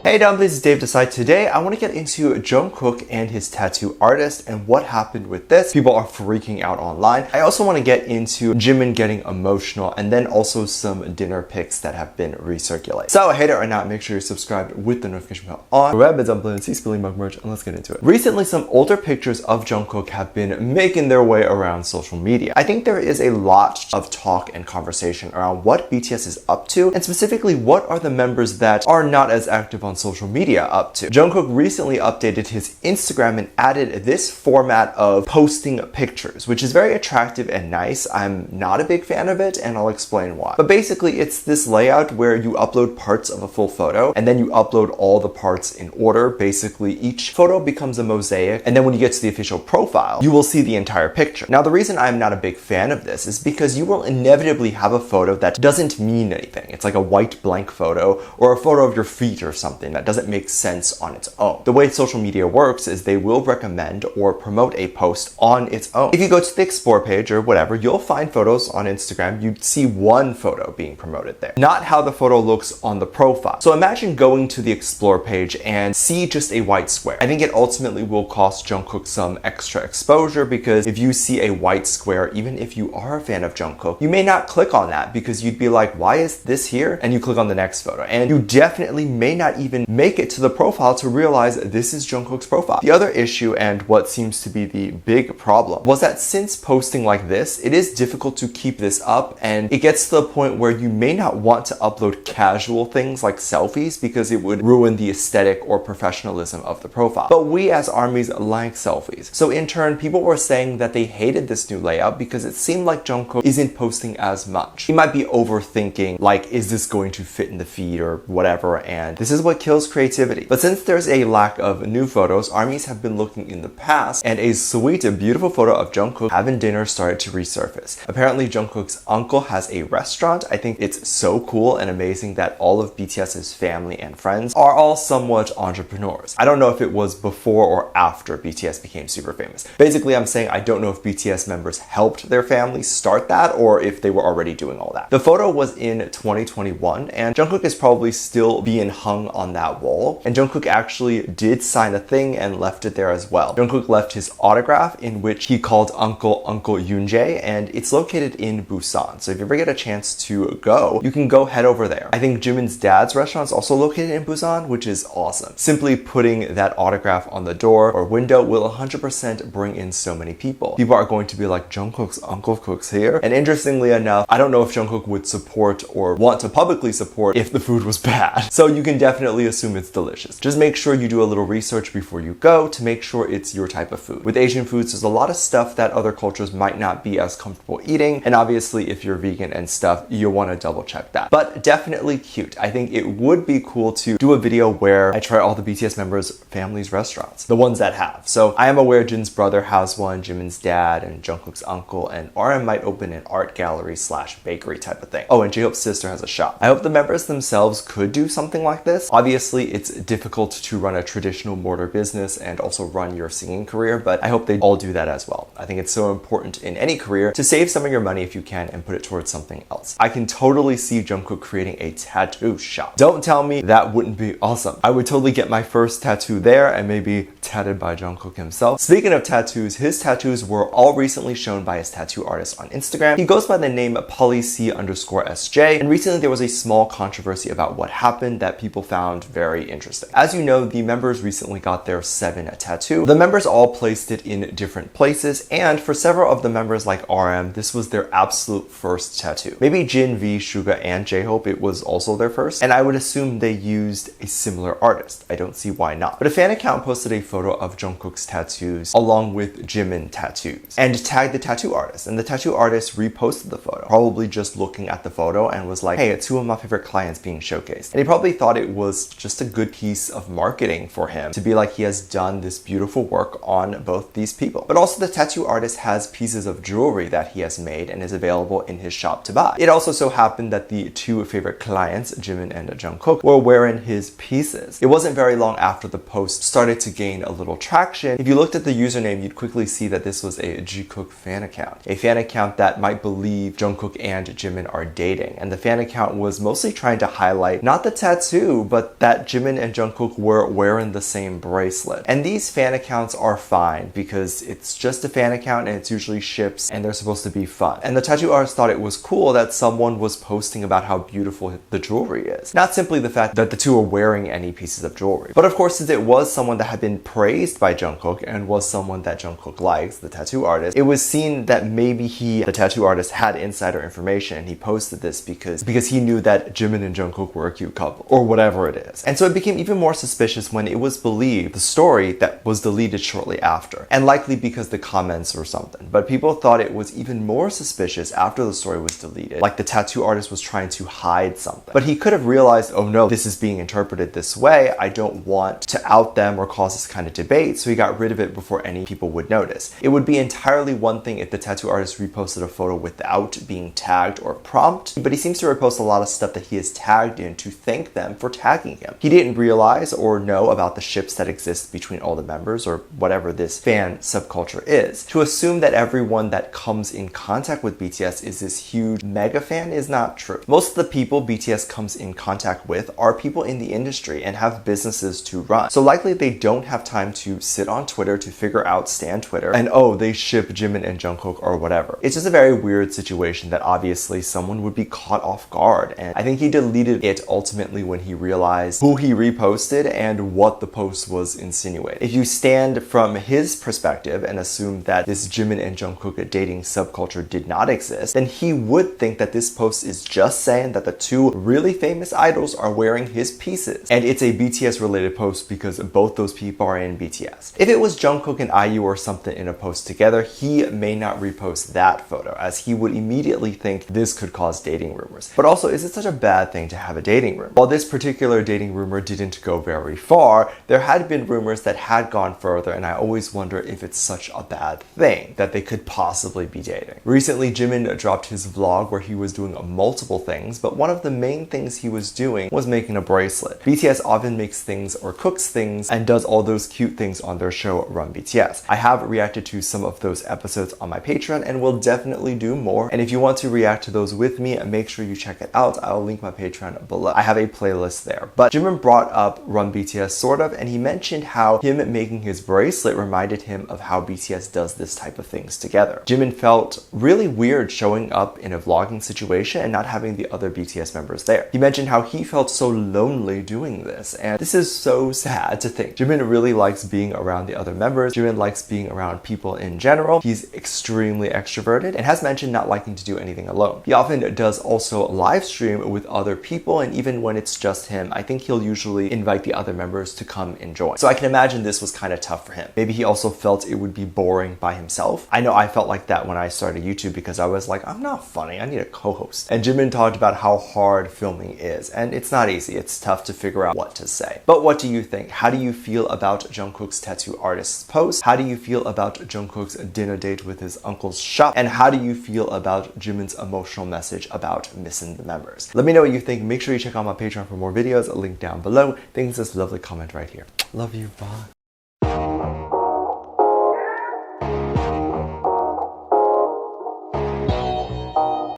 Hey dumplings, it's Dave Decide. Today I want to get into Jung Kook and his tattoo artist and what happened with this. People are freaking out online. I also want to get into Jimin getting emotional and then also some dinner pics that have been recirculated. So hate it or not, make sure you're subscribed with the notification bell on. Grab a dumpling, see spilling mug merch, and let's get into it. Recently, some older pictures of Jung Kook have been making their way around social media. I think there is a lot of talk and conversation around what BTS is up to, and specifically what are the members that are not as active on social media up to. Jung Kook recently updated his Instagram and added this format of posting pictures, which is very attractive and nice. I'm not a big fan of it, and I'll explain why. But basically, it's this layout where you upload parts of a full photo, and then you upload all the parts in order. Basically, each photo becomes a mosaic, and then when you get to the official profile, you will see the entire picture. Now, the reason I'm not a big fan of this is because you will inevitably have a photo that doesn't mean anything. It's like a white blank photo, or a photo of your feet or something that doesn't make sense on its own. The way social media works is they will recommend or promote a post on its own. If you go to the explore page or whatever, you'll find photos on Instagram. You'd see one photo being promoted there, not how the photo looks on the profile. So imagine going to the explore page and see just a white square. I think it ultimately will cost Jung Kook some extra exposure, because if you see a white square, even if you are a fan of Jung Kook, you may not click on that because you'd be like, why is this here? And you click on the next photo, and you definitely may not even make it to the profile to realize this is Jung Kook's profile. The other issue, and what seems to be the big problem, was that since posting like this, it is difficult to keep this up, and it gets to the point where you may not want to upload casual things like selfies because it would ruin the aesthetic or professionalism of the profile. But we as ARMYs like selfies. So in turn, people were saying that they hated this new layout because it seemed like Jung Kook isn't posting as much. He might be overthinking, like, is this going to fit in the feed or whatever, and this is what kills creativity. But since there's a lack of new photos, ARMYs have been looking in the past, and a sweet and beautiful photo of Jung Kook having dinner started to resurface. Apparently, Jung Kook's uncle has a restaurant. I think it's so cool and amazing that all of BTS's family and friends are all somewhat entrepreneurs. I don't know if it was before or after BTS became super famous. Basically, I'm saying I don't know if BTS members helped their families start that or if they were already doing all that. The photo was in 2021, and Jung Kook is probably still being hung on that wall. And Jung Kook actually did sign a thing and left it there as well. Jung Kook left his autograph in which he called Uncle Yoonjae, and it's located in Busan. So if you ever get a chance to go, you can go head over there. I think Jimin's dad's restaurant is also located in Busan, which is awesome. Simply putting that autograph on the door or window will 100% bring in so many people. People are going to be like, Jung Kook's Uncle Cook's here. And interestingly enough, I don't know if Jung Kook would support or want to publicly support if the food was bad. So you can definitely assume it's delicious. Just make sure you do a little research before you go to make sure it's your type of food. With Asian foods, there's a lot of stuff that other cultures might not be as comfortable eating. And obviously, if you're vegan and stuff, you'll want to double check that. But definitely cute. I think it would be cool to do a video where I try all the BTS members' families' restaurants, the ones that have. So I am aware Jin's brother has one, Jimin's dad, and Jung Kook's uncle, and RM might open an art gallery / bakery type of thing. Oh, and J-Hope's sister has a shop. I hope the members themselves could do something like this. Obviously, it's difficult to run a traditional mortar business and also run your singing career, but I hope they all do that as well. I think it's so important in any career to save some of your money if you can and put it towards something else. I can totally see Jung Kook creating a tattoo shop. Don't tell me that wouldn't be awesome. I would totally get my first tattoo there and maybe tatted by Jung Kook himself. Speaking of tattoos, his tattoos were all recently shown by his tattoo artist on Instagram. He goes by the name PolyC_SJ, and recently there was a small controversy about what happened that people found very interesting. As you know, the members recently got their 7 tattoo. The members all placed it in different places, and for several of the members like RM, this was their absolute first tattoo. Maybe Jin, V, Suga, and J-Hope, it was also their first, and I would assume they used a similar artist. I don't see why not. But a fan account posted a photo of Jung Kook's tattoos along with Jimin tattoos and tagged the tattoo artist, and the tattoo artist reposted the photo, probably just looking at the photo and was like, hey, it's 2 of my favorite clients being showcased. And he probably thought it was just a good piece of marketing for him to be like, he has done this beautiful work on both these people. But also the tattoo artist has pieces of jewelry that he has made and is available in his shop to buy. It also so happened that the 2 favorite clients, Jimin and Jung Kook, were wearing his pieces. It wasn't very long after the post started to gain a little traction. If you looked at the username, you'd quickly see that this was a Jung Kook fan account. A fan account that might believe Jung Kook and Jimin are dating. And the fan account was mostly trying to highlight not the tattoo, but that Jimin and Jungkook were wearing the same bracelet. And these fan accounts are fine because it's just a fan account and it's usually ships and they're supposed to be fun. And the tattoo artist thought it was cool that someone was posting about how beautiful the jewelry is. Not simply the fact that the two are wearing any pieces of jewelry. But of course, since it was someone that had been praised by Jungkook and was someone that Jungkook likes, the tattoo artist, it was seen that maybe the tattoo artist, had insider information and he posted this because he knew that Jimin and Jungkook were a cute couple or whatever it is. And so it became even more suspicious when it was believed the story that was deleted shortly after, and likely because the comments or something. But people thought it was even more suspicious after the story was deleted, like the tattoo artist was trying to hide something. But he could have realized, oh no, this is being interpreted this way, I don't want to out them or cause this kind of debate, so he got rid of it before any people would notice. It would be entirely one thing if the tattoo artist reposted a photo without being tagged or prompted, but he seems to repost a lot of stuff that he is tagged in to thank them for tagging him. He didn't realize or know about the ships that exist between all the members or whatever this fan subculture is. To assume that everyone that comes in contact with BTS is this huge mega fan is not true. Most of the people BTS comes in contact with are people in the industry and have businesses to run. So likely they don't have time to sit on Twitter to figure out stan Twitter and oh, they ship Jimin and Jungkook or whatever. It's just a very weird situation that obviously someone would be caught off guard, and I think he deleted it ultimately when he realized who he reposted and what the post was insinuating. If you stand from his perspective and assume that this Jimin and Jungkook dating subculture did not exist, then he would think that this post is just saying that the two really famous idols are wearing his pieces, and it's a BTS related post because both those people are in BTS. If it was Jungkook and IU or something in a post together, he may not repost that photo, as he would immediately think this could cause dating rumors. But also, is it such a bad thing to have a dating rumor? While this particular dating rumor didn't go very far, there had been rumors that had gone further, and I always wonder if it's such a bad thing that they could possibly be dating. Recently, Jimin dropped his vlog where he was doing multiple things, but one of the main things he was doing was making a bracelet. BTS often makes things or cooks things and does all those cute things on their show Run BTS. I have reacted to some of those episodes on my Patreon and will definitely do more. And if you want to react to those with me, make sure you check it out. I'll link my Patreon below. I have a playlist there. But Jimin brought up Run BTS sort of, and he mentioned how him making his bracelet reminded him of how BTS does this type of things together. Jimin felt really weird showing up in a vlogging situation and not having the other BTS members there. He mentioned how he felt so lonely doing this, and this is so sad to think. Jimin really likes being around the other members. Jimin likes being around people in general. He's extremely extroverted and has mentioned not liking to do anything alone. He often does also live stream with other people, and even when it's just him, I think he'll usually invite the other members to come and join. So I can imagine this was kind of tough for him. Maybe he also felt it would be boring by himself. I know I felt like that when I started YouTube because I was like, I'm not funny, I need a co-host. And Jimin talked about how hard filming is, and it's not easy. It's tough to figure out what to say. But what do you think? How do you feel about Jungkook's tattoo artist's post? How do you feel about Jungkook's dinner date with his uncle's shop? And how do you feel about Jimin's emotional message about missing the members? Let me know what you think. Make sure you check out my Patreon for more videos. A link down below. Thanks for this lovely comment right here. Love you. Bye.